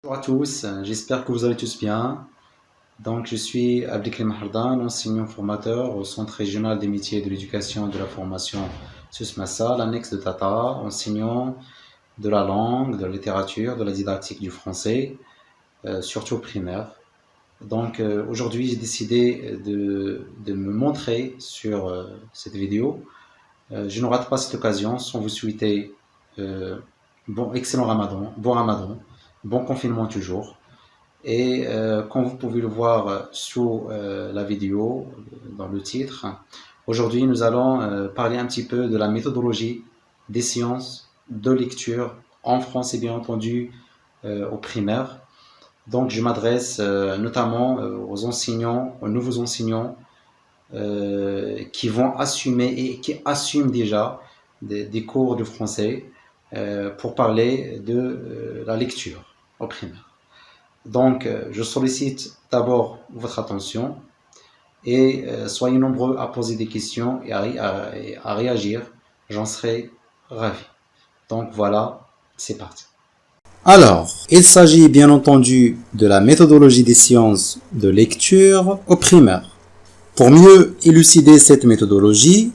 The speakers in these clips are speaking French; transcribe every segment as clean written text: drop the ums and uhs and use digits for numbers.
Bonjour à tous, j'espère que vous allez tous bien. Donc, je suis Abdelkrim Hardan, enseignant formateur au Centre régional des métiers de l'éducation et de la formation Susmassa, l'annexe de Tata, enseignant de la langue, de la littérature, de la didactique du français, surtout primaire. Donc, aujourd'hui, j'ai décidé de me montrer sur cette vidéo. Je ne rate pas cette occasion sans vous souhaiter excellent Ramadan, bon Ramadan, bon confinement toujours. Et comme vous pouvez le voir sous la vidéo, dans le titre, aujourd'hui nous allons parler un petit peu de la méthodologie des séances de lecture en français, bien entendu, aux primaires. Donc je m'adresse notamment aux enseignants, aux nouveaux enseignants qui vont assumer et qui assument déjà des cours de français pour parler de la lecture aux primaires. Donc, je sollicite d'abord votre attention et soyez nombreux à poser des questions et à réagir. J'en serai ravi. Donc voilà, c'est parti. Alors, il s'agit bien entendu de la méthodologie des séances de lecture au primaire. Pour mieux élucider cette méthodologie,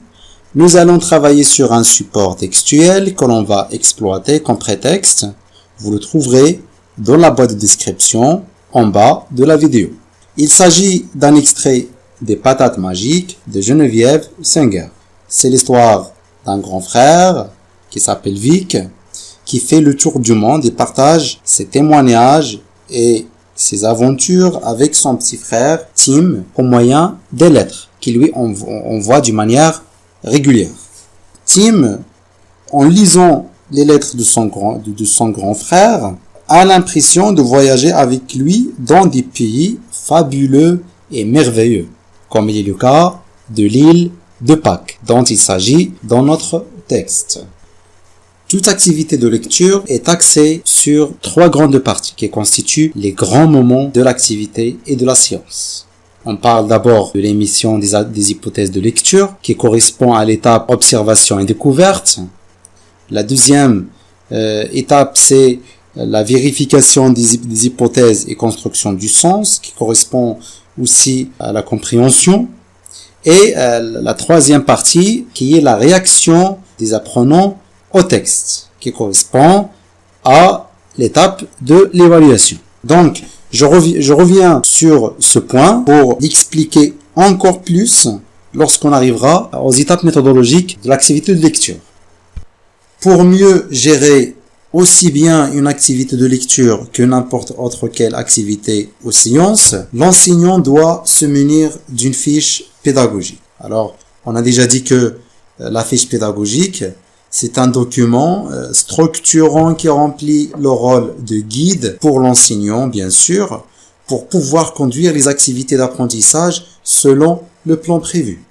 nous allons travailler sur un support textuel que l'on va exploiter comme prétexte. Vous le trouverez dans la boîte de description en bas de la vidéo. Il s'agit d'un extrait des Patates magiques de Geneviève Singer. C'est l'histoire d'un grand frère qui s'appelle Vic, qui fait le tour du monde et partage ses témoignages et ses aventures avec son petit frère Tim au moyen des lettres qu'il lui envoie d'une manière régulière. Tim, en lisant les lettres de son grand frère, a l'impression de voyager avec lui dans des pays fabuleux et merveilleux, comme il est le cas de l'île de Pâques, dont il s'agit dans notre texte. Toute activité de lecture est axée sur 3 grandes parties qui constituent les grands moments de l'activité et de la séance. On parle d'abord de l'émission des hypothèses de lecture, qui correspond à l'étape observation et découverte. La deuxième étape, c'est la vérification des hypothèses et construction du sens, qui correspond aussi à la compréhension. Et la troisième partie, qui est la réaction des apprenants au texte, qui correspond à l'étape de l'évaluation. Donc, je reviens sur ce point pour l'expliquer encore plus lorsqu'on arrivera aux étapes méthodologiques de l'activité de lecture. Pour mieux gérer aussi bien une activité de lecture que n'importe autre quelle activité ou séance, l'enseignant doit se munir d'une fiche pédagogique. Alors, on a déjà dit que la fiche pédagogique, c'est un document structurant qui remplit le rôle de guide pour l'enseignant, bien sûr, pour pouvoir conduire les activités d'apprentissage selon le plan prévu.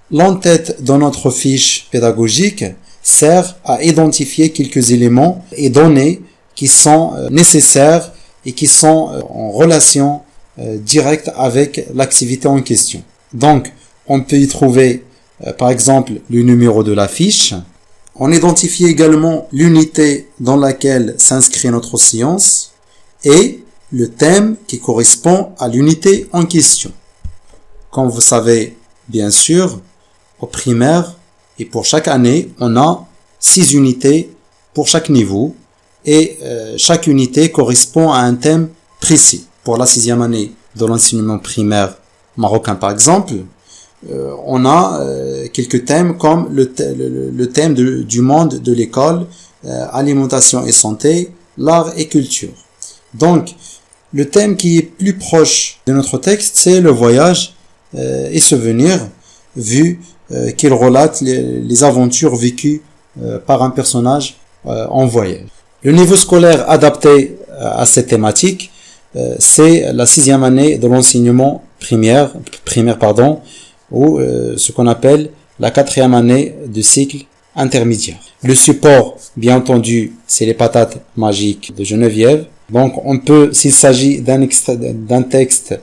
L'en-tête dans notre fiche pédagogique sert à identifier quelques éléments et données qui sont nécessaires et qui sont en relation directe avec l'activité en question. Donc, on peut y trouver, par exemple, le numéro de la fiche. On identifie également l'unité dans laquelle s'inscrit notre séance et le thème qui correspond à l'unité en question. Comme vous savez, bien sûr, au primaire et pour chaque année, on a 6 unités pour chaque niveau et chaque unité correspond à un thème précis. Pour la 6e année de l'enseignement primaire marocain, par exemple, on a quelques thèmes comme le thème du monde de l'école, alimentation et santé, l'art et culture. Donc, le thème qui est plus proche de notre texte, c'est le voyage et souvenirs, vu qu'il relate les aventures vécues par un personnage en voyage. Le niveau scolaire adapté à cette thématique, c'est la 6e année de l'enseignement primaire, ou ce qu'on appelle la 4e année de cycle intermédiaire. Le support, bien entendu, c'est les Patates magiques de Geneviève. Donc, on peut, s'il s'agit d'un texte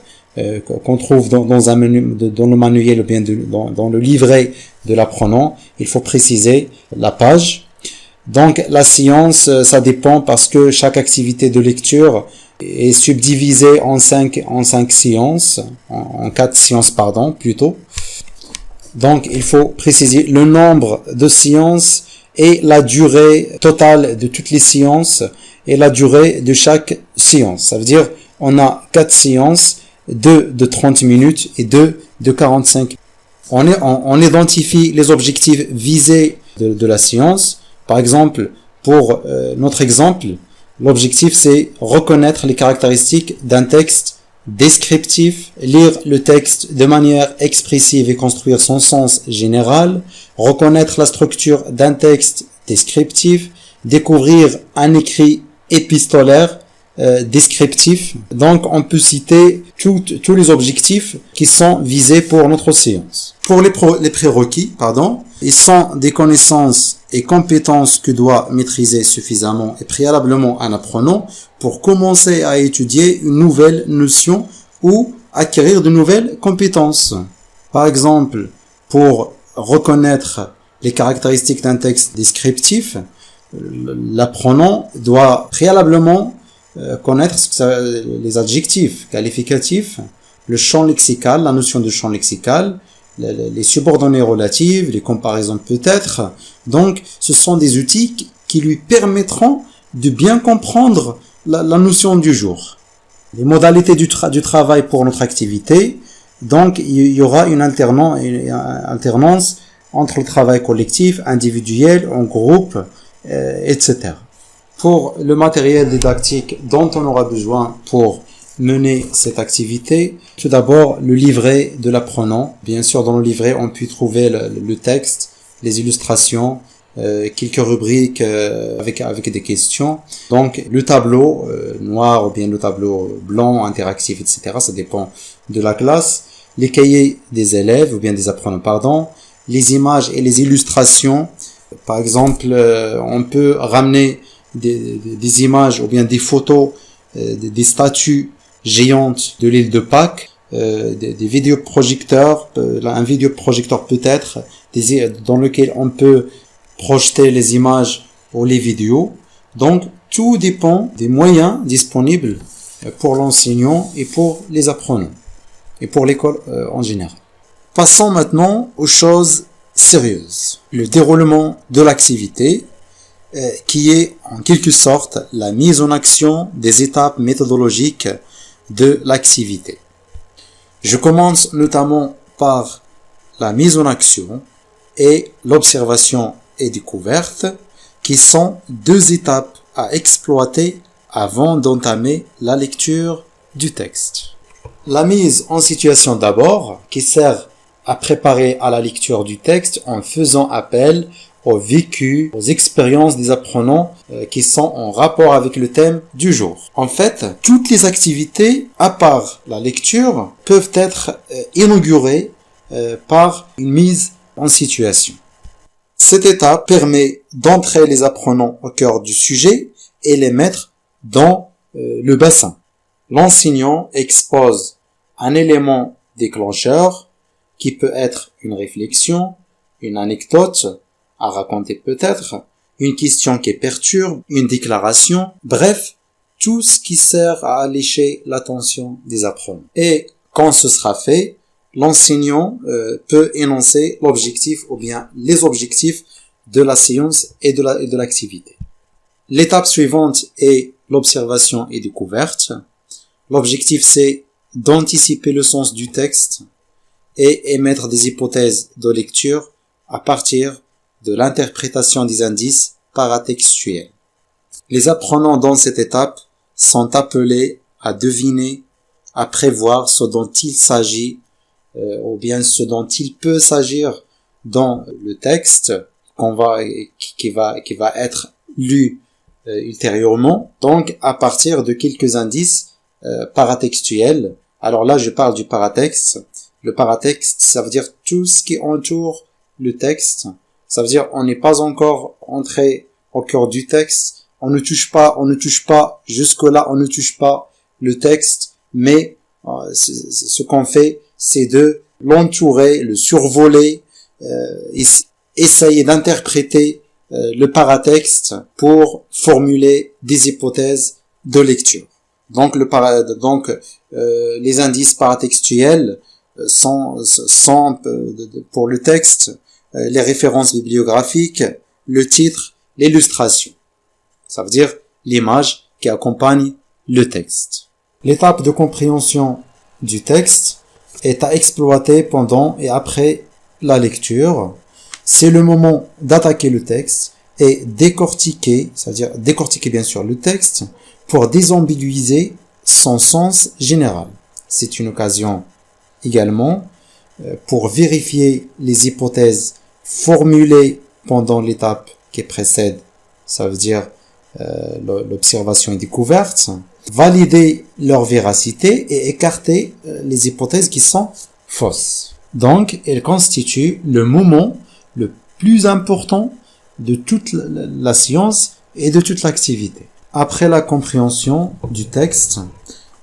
qu'on trouve dans le manuel ou bien dans le livret de l'apprenant, il faut préciser la page. Donc, la séance, ça dépend parce que chaque activité de lecture est subdivisé en cinq séances, en 4 séances, pardon, plutôt. Donc, il faut préciser le nombre de séances et la durée totale de toutes les séances et la durée de chaque séance. Ça veut dire, on a 4 séances, 2 de 30 minutes et 2 de 45. On identifie les objectifs visés de la séance. Par exemple, pour notre exemple, l'objectif c'est reconnaître les caractéristiques d'un texte descriptif, lire le texte de manière expressive et construire son sens général, reconnaître la structure d'un texte descriptif, découvrir un écrit épistolaire descriptif. Donc on peut citer tous les objectifs qui sont visés pour notre séance. Pour les prérequis, ils sont des connaissances et compétences que doit maîtriser suffisamment et préalablement un apprenant pour commencer à étudier une nouvelle notion ou acquérir de nouvelles compétences. Par exemple, pour reconnaître les caractéristiques d'un texte descriptif, l'apprenant doit préalablement connaître les adjectifs qualificatifs, le champ lexical, la notion de champ lexical, les subordonnées relatives, les comparaisons peut-être. Donc, ce sont des outils qui lui permettront de bien comprendre la notion du jour. Les modalités du travail pour notre activité. Donc, il y aura une alternance entre le travail collectif, individuel, en groupe, etc. Pour le matériel didactique dont on aura besoin pour mener cette activité, tout d'abord le livret de l'apprenant. Bien sûr, dans le livret, on peut trouver le texte, les illustrations, quelques rubriques avec des questions. Donc le tableau noir ou bien le tableau blanc, interactif, etc. Ça dépend de la classe. Les cahiers des élèves ou bien des apprenants, les images et les illustrations. Par exemple, on peut ramener des images ou bien des photos des statues géantes de l'île de Pâques, des vidéoprojecteurs, un vidéoprojecteur peut-être, dans lequel on peut projeter les images ou les vidéos. Donc, tout dépend des moyens disponibles pour l'enseignant et pour les apprenants, et pour l'école en général. Passons maintenant aux choses sérieuses. Le déroulement de l'activité, qui est en quelque sorte la mise en action des étapes méthodologiques de l'activité. Je commence notamment par la mise en action et l'observation et découverte, qui sont 2 étapes à exploiter avant d'entamer la lecture du texte. La mise en situation d'abord, qui sert à préparer à la lecture du texte en faisant appel au vécu, aux expériences des apprenants qui sont en rapport avec le thème du jour. En fait, toutes les activités, à part la lecture, peuvent être inaugurées par une mise en situation. Cette étape permet d'entrer les apprenants au cœur du sujet et les mettre dans le bassin. L'enseignant expose un élément déclencheur qui peut être une réflexion, une anecdote à raconter peut-être, une question qui perturbe, une déclaration, bref, tout ce qui sert à allécher l'attention des apprenants. Et quand ce sera fait, l'enseignant peut énoncer l'objectif ou bien les objectifs de la séance et de l'activité. L'étape suivante est l'observation et découverte. L'objectif c'est d'anticiper le sens du texte et émettre des hypothèses de lecture à partir de l'interprétation des indices paratextuels. Les apprenants dans cette étape sont appelés à deviner, à prévoir ce dont il s'agit ou bien ce dont il peut s'agir dans le texte qui va être lu ultérieurement, donc à partir de quelques indices paratextuels. Alors là, je parle du paratexte. Le paratexte, ça veut dire tout ce qui entoure le texte. Ça veut dire on n'est pas encore entré au cœur du texte. On ne touche pas jusque-là, on ne touche pas le texte, mais ce qu'on fait, c'est de l'entourer, le survoler, essayer d'interpréter le paratexte pour formuler des hypothèses de lecture. Donc, les indices paratextuels sont pour le texte, les références bibliographiques, le titre, l'illustration. Ça veut dire l'image qui accompagne le texte. L'étape de compréhension du texte est à exploiter pendant et après la lecture. C'est le moment d'attaquer le texte et décortiquer, c'est-à-dire décortiquer bien sûr le texte pour désambiguïser son sens général. C'est une occasion également pour vérifier les hypothèses formulées pendant l'étape qui précède, ça veut dire l'observation et découverte, valider leur véracité et écarter les hypothèses qui sont fausses. Donc, elle constitue le moment le plus important de toute la science et de toute l'activité. Après la compréhension du texte,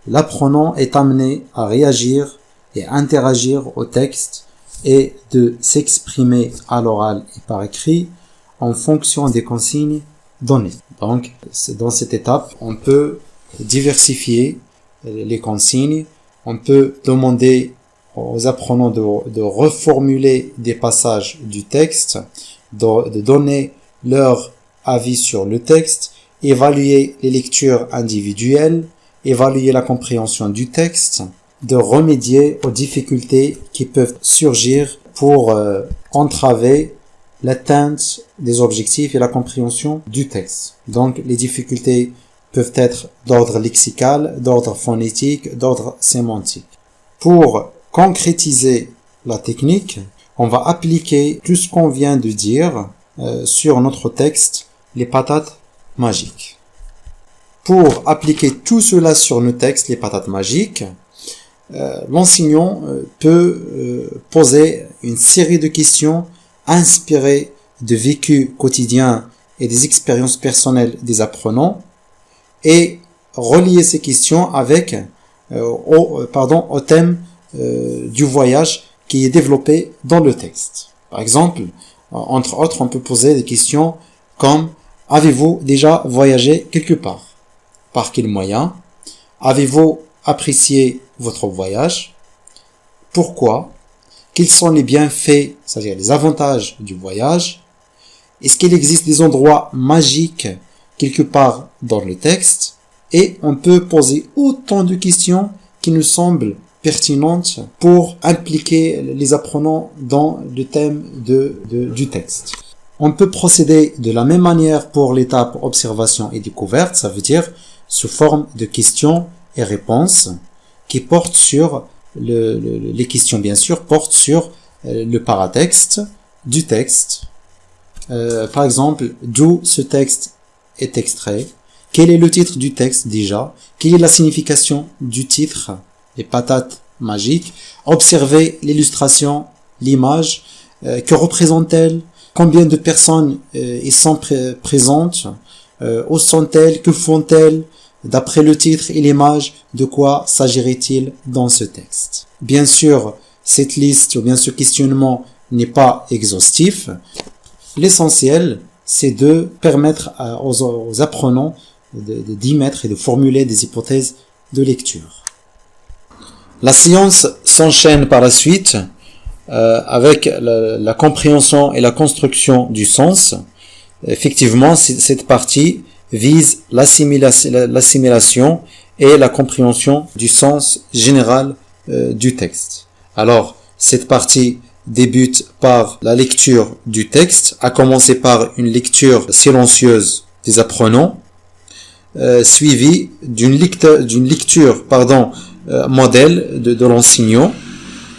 l'apprenant est amené à réagir et interagir au texte et de s'exprimer à l'oral et par écrit en fonction des consignes données. Donc, dans cette étape, on peut diversifier les consignes, on peut demander aux apprenants de reformuler des passages du texte, de donner leur avis sur le texte, évaluer les lectures individuelles, évaluer la compréhension du texte, de remédier aux difficultés qui peuvent surgir pour entraver l'atteinte des objectifs et la compréhension du texte. Donc, les difficultés peuvent être d'ordre lexical, d'ordre phonétique, d'ordre sémantique. Pour concrétiser la technique, on va appliquer tout ce qu'on vient de dire sur notre texte, les patates magiques. Pour appliquer tout cela sur nos textes, les patates magiques, l'enseignant peut poser une série de questions inspirées de vécus quotidiens et des expériences personnelles des apprenants et relier ces questions avec au thème du voyage qui est développé dans le texte. Par exemple, entre autres, on peut poser des questions comme: avez-vous déjà voyagé quelque part? Par quel moyen? Avez-vous apprécié votre voyage? Pourquoi? Quels sont les bienfaits, c'est-à-dire les avantages du voyage? Est-ce qu'il existe des endroits magiques quelque part dans le texte? Et on peut poser autant de questions qui nous semblent pertinentes pour impliquer les apprenants dans le thème du texte. On peut procéder de la même manière pour l'étape observation et découverte, ça veut dire sous forme de questions et réponses qui portent sur les questions bien sûr portent sur le paratexte du texte. Par exemple, d'où ce texte est extrait? Quel est le titre du texte déjà? Quelle est la signification du titre? Les patates magiques. Observez l'illustration, l'image. Que représente-t-elle? Combien de personnes y sont présentes? Où sont-elles? Que font-elles? D'après le titre et l'image, de quoi s'agirait-il dans ce texte? Bien sûr, cette liste ou bien ce questionnement n'est pas exhaustif. L'essentiel, c'est de permettre aux apprenants d'y mettre et de formuler des hypothèses de lecture. La séance s'enchaîne par la suite avec la compréhension et la construction du sens. Effectivement, cette partie vise l'assimilation et la compréhension du sens général du texte. Alors, cette partie débute par la lecture du texte, à commencer par une lecture silencieuse des apprenants, suivie d'une lecture modèle de l'enseignant,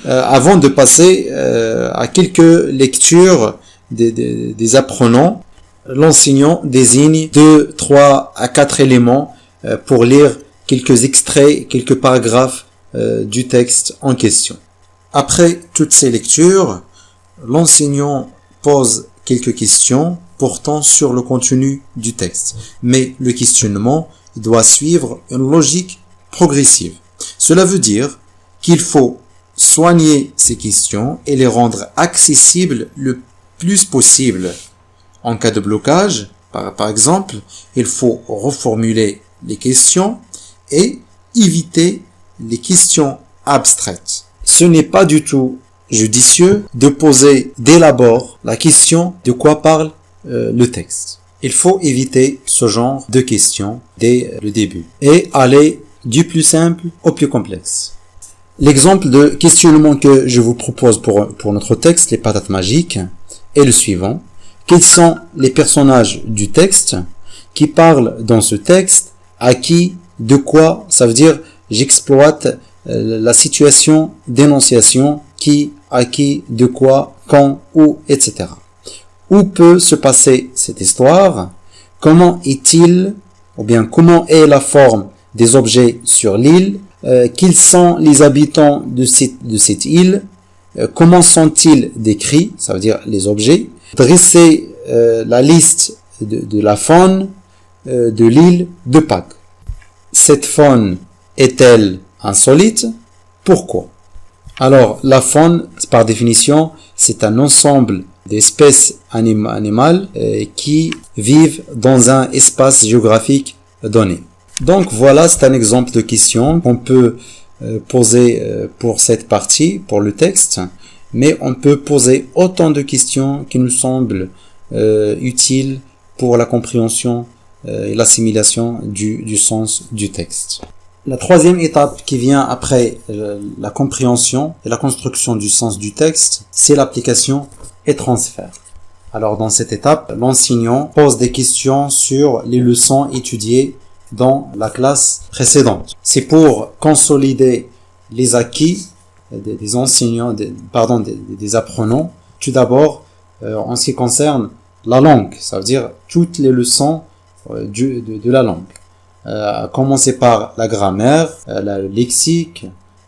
avant de passer à quelques lectures des apprenants. L'enseignant désigne 2, 3 à 4 éléments pour lire quelques extraits, quelques paragraphes du texte en question. Après toutes ces lectures, l'enseignant pose quelques questions portant sur le contenu du texte. Mais le questionnement doit suivre une logique progressive. Cela veut dire qu'il faut soigner ces questions et les rendre accessibles le plus possible. En cas de blocage, par exemple, il faut reformuler les questions et éviter les questions abstraites. Ce n'est pas du tout judicieux de poser dès l'abord la question de quoi parle le texte. Il faut éviter ce genre de questions dès le début et aller du plus simple au plus complexe. L'exemple de questionnement que je vous propose pour notre texte, les patates magiques, est le suivant. Quels sont les personnages du texte qui parlent dans ce texte, à qui, de quoi, ça veut dire j'exploite la situation d'énonciation, qui, à qui, de quoi, quand, où, etc. Où peut se passer cette histoire? Comment est-il, ou bien comment est la forme des objets sur l'île? Quels sont les habitants de cette île? Comment sont-ils décrits? Ça veut dire les objets. Dresser la liste de la faune de l'île de Pâques. Cette faune est-elle insolite? Pourquoi? Alors, la faune, par définition, c'est un ensemble d'espèces animales qui vivent dans un espace géographique donné. Donc voilà, c'est un exemple de question qu'on peut poser pour cette partie, pour le texte, mais on peut poser autant de questions qui nous semblent utiles pour la compréhension et l'assimilation du sens du texte. La troisième étape qui vient après la compréhension et la construction du sens du texte, c'est l'application et transfert. Alors dans cette étape, l'enseignant pose des questions sur les leçons étudiées dans la classe précédente. C'est pour consolider les acquis des enseignants, des apprenants, tout d'abord en ce qui concerne la langue, ça veut dire toutes les leçons de la langue. À commencer par la grammaire, le lexique,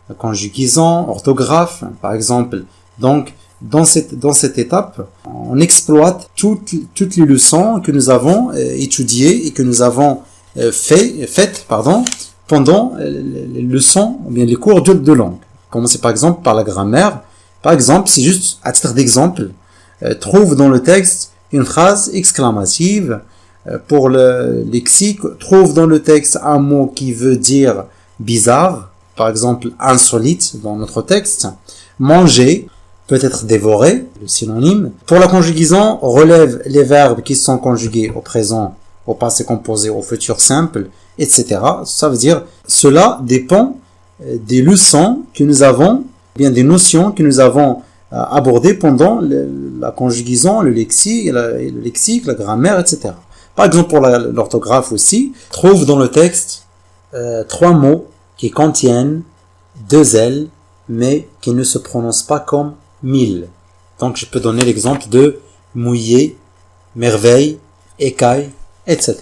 la conjugaison, orthographe, par exemple. Donc, dans cette étape, on exploite toutes les leçons que nous avons étudiées et que nous avons faites pendant les leçons ou bien les cours de langue. Commencer par exemple par la grammaire. Par exemple, c'est juste à titre d'exemple, trouve dans le texte une phrase exclamative. Pour le lexique, trouve dans le texte un mot qui veut dire bizarre, par exemple insolite dans notre texte. Manger, peut-être dévorer, le synonyme. Pour la conjugaison, relève les verbes qui sont conjugués au présent, au passé composé, au futur simple, etc. Ça veut dire, cela dépend des leçons que nous avons, bien des notions que nous avons abordées pendant la conjugaison, le lexique, la grammaire, etc. Par exemple, pour l'orthographe aussi, trouve dans le texte 3 mots qui contiennent 2 L, mais qui ne se prononcent pas comme 1000. Donc, je peux donner l'exemple de mouiller, merveille, écaille, etc.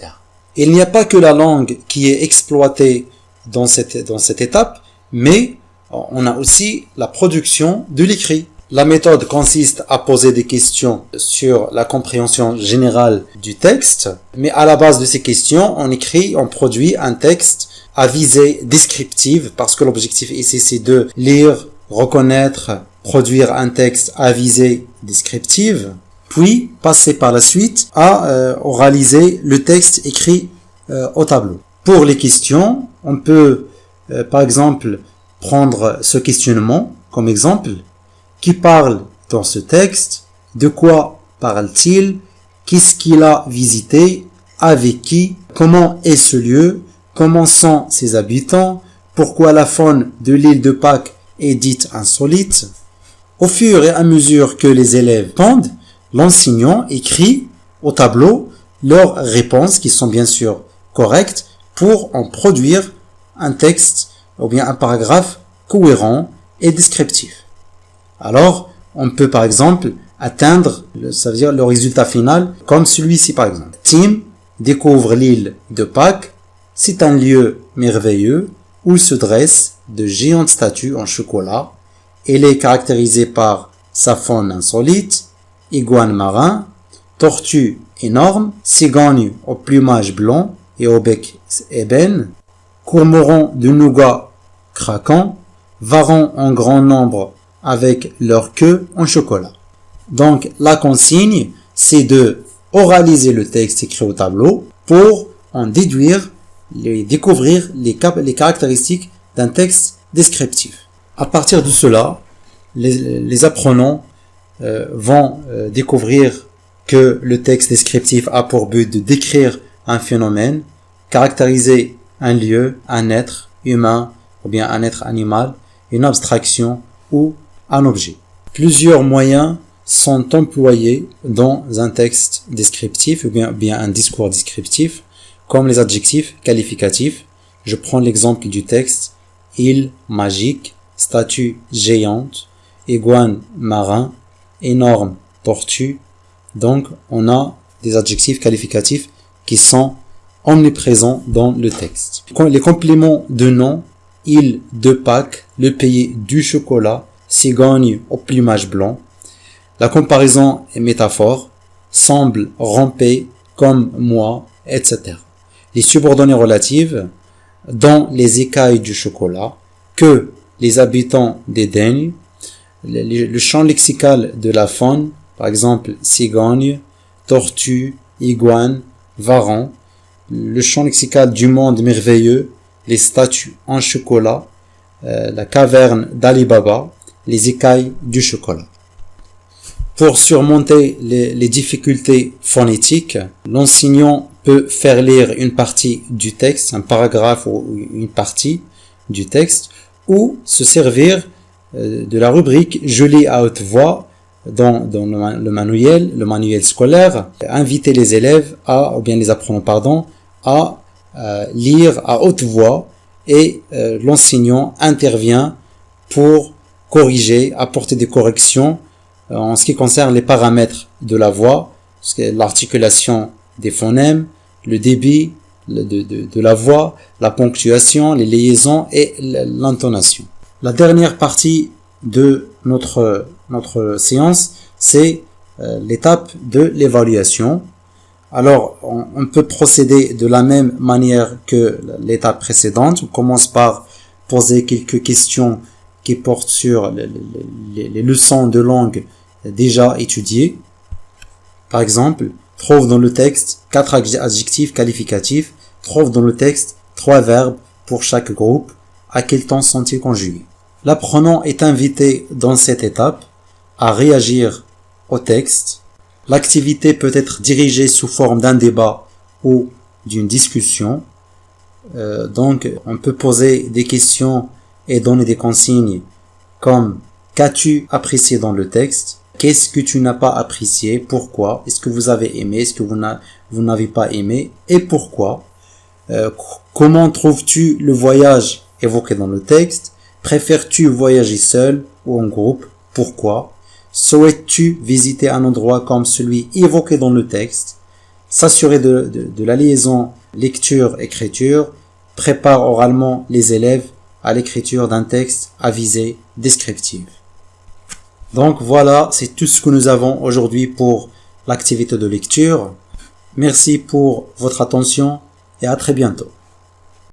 Il n'y a pas que la langue qui est exploitée dans cette étape, mais on a aussi la production de l'écrit. La méthode consiste à poser des questions sur la compréhension générale du texte, mais à la base de ces questions, on produit un texte à visée descriptive, parce que l'objectif ici c'est de lire, reconnaître, produire un texte à visée descriptive, puis passer par la suite à oraliser le texte écrit au tableau. Pour les questions, on peut par exemple prendre ce questionnement comme exemple. Qui parle dans ce texte? De quoi parle-t-il? Qu'est-ce qu'il a visité? Avec qui? Comment est ce lieu? Comment sont ses habitants? Pourquoi la faune de l'île de Pâques est dite insolite? Au fur et à mesure que les élèves répondent, l'enseignant écrit au tableau leurs réponses qui sont bien sûr correctes pour en produire un texte ou bien un paragraphe cohérent et descriptif. Alors, on peut par exemple atteindre, ça veut dire le résultat final, comme celui-ci par exemple. Tim découvre l'île de Pâques. C'est un lieu merveilleux où se dressent de géantes statues en chocolat. Elle est caractérisée par sa faune insolite, iguane marin, tortue énorme, cigogne au plumage blanc et au bec ébène, cormoran de nougat craquant, varans en grand nombre avec leur queue en chocolat. Donc, la consigne, c'est de oraliser le texte écrit au tableau pour en déduire découvrir les caractéristiques d'un texte descriptif. À partir de cela, les apprenants vont découvrir que le texte descriptif a pour but de décrire un phénomène, caractériser un lieu, un être humain ou bien un être animal, une abstraction ou un objet. Plusieurs moyens sont employés dans un texte descriptif ou bien un discours descriptif, comme les adjectifs qualificatifs. Je prends l'exemple du texte: île magique, statue géante, iguane marin, énorme tortue. Donc, on a des adjectifs qualificatifs qui sont omniprésents dans le texte. Les compléments de nom: île de Pâques, le pays du chocolat, cigogne au plumage blanc. La comparaison et métaphore: semble ramper comme moi, etc. Les subordonnées relatives: dans les écailles du chocolat, que les habitants dédaignent. Le champ lexical de la faune, par exemple cigogne, tortue, iguane, varan. Le champ lexical du monde merveilleux: les statues en chocolat, la caverne d'Ali Baba, les écailles du chocolat. Pour surmonter les difficultés phonétiques, l'enseignant peut faire lire une partie du texte, un paragraphe ou une partie du texte, ou se servir de la rubrique « Je lis à haute voix » dans le manuel scolaire, inviter les élèves ou bien les apprenants, à lire à haute voix, et l'enseignant intervient pour corriger, apporter des corrections en ce qui concerne les paramètres de la voix, l'articulation des phonèmes, le débit de la voix, la ponctuation, les liaisons et l'intonation. La dernière partie de notre séance, c'est l'étape de l'évaluation. Alors, on peut procéder de la même manière que l'étape précédente. On commence par poser quelques questions qui portent sur les leçons de langue déjà étudiées. Par exemple, trouve dans le texte 4 adjectifs qualificatifs, trouve dans le texte 3 verbes pour chaque groupe, à quel temps sont-ils conjugués. L'apprenant est invité dans cette étape à réagir au texte. L'activité peut être dirigée sous forme d'un débat ou d'une discussion. Donc, on peut poser des questions et donner des consignes comme: qu'as-tu apprécié dans le texte? Qu'est-ce que tu n'as pas apprécié? Pourquoi? Est-ce que vous avez aimé? Est-ce que vous n'avez pas aimé? Et pourquoi? Comment trouves-tu le voyage évoqué dans le texte? Préfères-tu voyager seul ou en groupe? Pourquoi? Souhaites-tu visiter un endroit comme celui évoqué dans le texte? S'assurer de la liaison lecture-écriture. Prépare oralement les élèves à l'écriture d'un texte à visée descriptive. Donc voilà, c'est tout ce que nous avons aujourd'hui pour l'activité de lecture. Merci pour votre attention et à très bientôt.